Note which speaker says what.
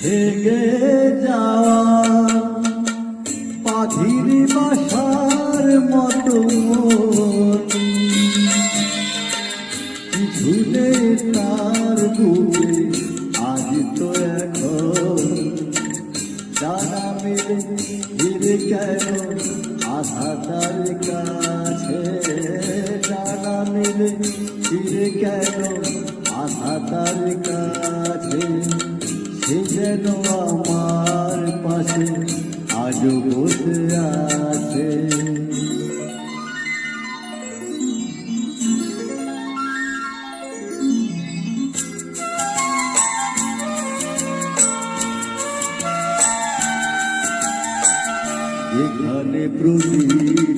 Speaker 1: থেকে যাওয়া পাখির বাসার মতো ঝুলে তার বুকে আজ তো এখন ডানা মেলে ফিরে কেন আশা তার কাছে ডানা মেলে ফিরে কেন আশা তার কাছে সে যেন আমার পাশে আজও বসে আছে। এখানে প্রদীপ